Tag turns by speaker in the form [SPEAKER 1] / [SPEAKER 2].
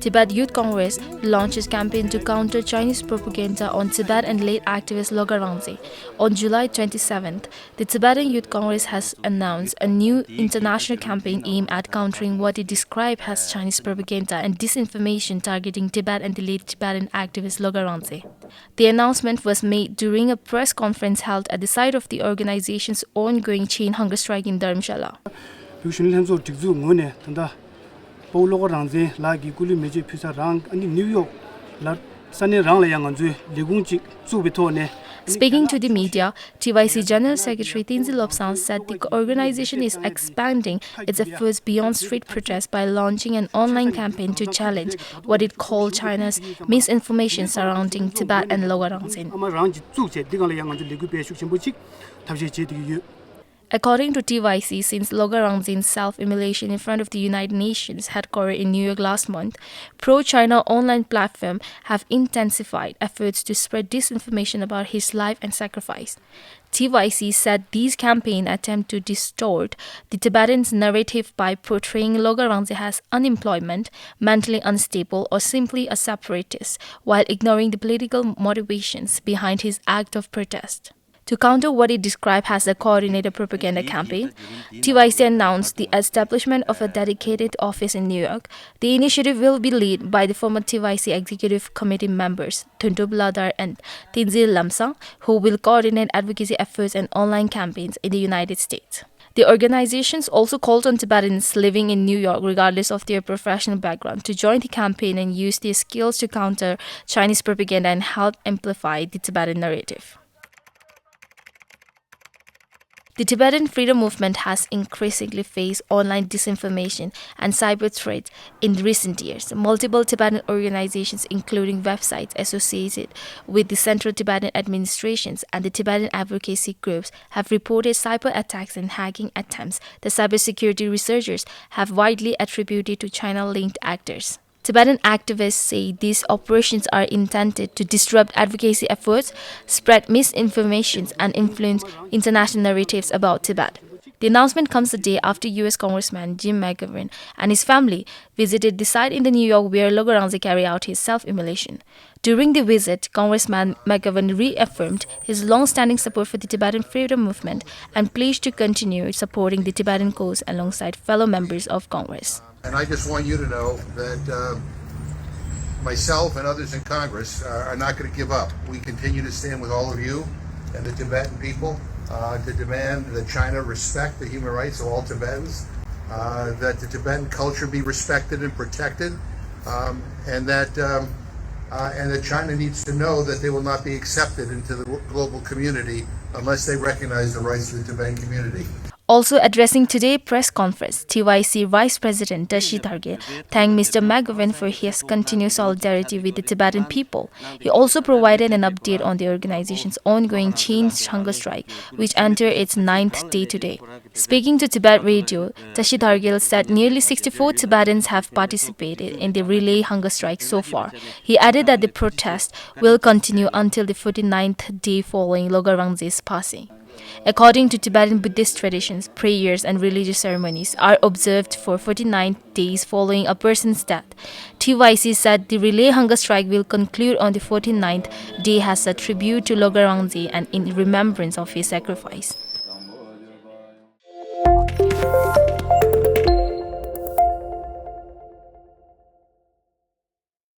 [SPEAKER 1] Tibetan Youth Congress launched its campaign to counter Chinese propaganda on Tibet and late activist Lobga Rangzen. On July 27th, the Tibetan Youth Congress has announced a new international campaign aimed at countering what it described as Chinese propaganda and disinformation targeting Tibet and the late Tibetan activist Lobga Rangzen. The announcement was made during a press conference held at the site of the organization's ongoing chain hunger strike in Dharamshala.
[SPEAKER 2] Lobga Rangzen lagi kuli meje pisa rang ani New York la sane rang la yang anju legung chi zu beto ne.
[SPEAKER 1] Speaking to the media, TYC General Secretary Tenzin Lamsang said the organization is expanding its efforts beyond street protests by launching an online campaign to challenge what it called China's misinformation surrounding Tibet and Lobga Rangzen. According to TYC, since Lobga Rangzen's self-immolation in front of the United Nations headquarters in New York last month, pro-China online platforms have intensified efforts to spread disinformation about his life and sacrifice. TYC said these campaigns attempt to distort the Tibetans' narrative by portraying Lobga Rangzen as unemployment, mentally unstable, or simply a separatist, while ignoring the political motivations behind his act of protest. To counter what it described as a coordinated propaganda campaign, TYC announced the establishment of a dedicated office in New York. The initiative will be led by the former TYC Executive Committee members, Dhondup, Lhadar, and Tenzin Lamsang, who will coordinate advocacy efforts and online campaigns in the United States. The organizations also called on Tibetans living in New York, regardless of their professional background, to join the campaign and use their skills to counter Chinese propaganda and help amplify the Tibetan narrative. The Tibetan freedom movement has increasingly faced online disinformation and cyber threats in recent years. Multiple Tibetan organizations, including websites associated with the Central Tibetan Administrations and the Tibetan advocacy groups, have reported cyber attacks and hacking attempts that cybersecurity researchers have widely attributed to China-linked actors. Tibetan activists say these operations are intended to disrupt advocacy efforts, spread misinformation, and influence international narratives about Tibet. The announcement comes a day after U.S. Congressman Jim McGovern and his family visited the site in New York where Lobga Rangzen carried out his self-immolation. During the visit, Congressman McGovern reaffirmed his long-standing support for the Tibetan freedom movement and pledged to continue supporting the Tibetan cause alongside fellow members of Congress.
[SPEAKER 3] And I just want you to know that myself and others in Congress are not going to give up. We continue to stand with all of you and the Tibetan people to demand that China respect the human rights of all Tibetans, that the Tibetan culture be respected and protected, and that China needs to know that they will not be accepted into the global community unless they recognize the rights of the Tibetan community.
[SPEAKER 1] Also addressing today's press conference, TYC Vice President Tashi thanked Mr. McGovern for his continued solidarity with the Tibetan people. He also provided an update on the organization's ongoing chain hunger strike, which entered its 9th day today. Speaking to Tibet Radio, Tashi Dhargyal said nearly 64 Tibetans have participated in the relay hunger strike so far. He added that the protest will continue until the 49th day following Lobga Rangzen's passing. According to Tibetan Buddhist traditions, prayers and religious ceremonies are observed for 49 days following a person's death. TYC said the relay hunger strike will conclude on the 49th day as a tribute to Lobga Rangzen and in remembrance of his sacrifice.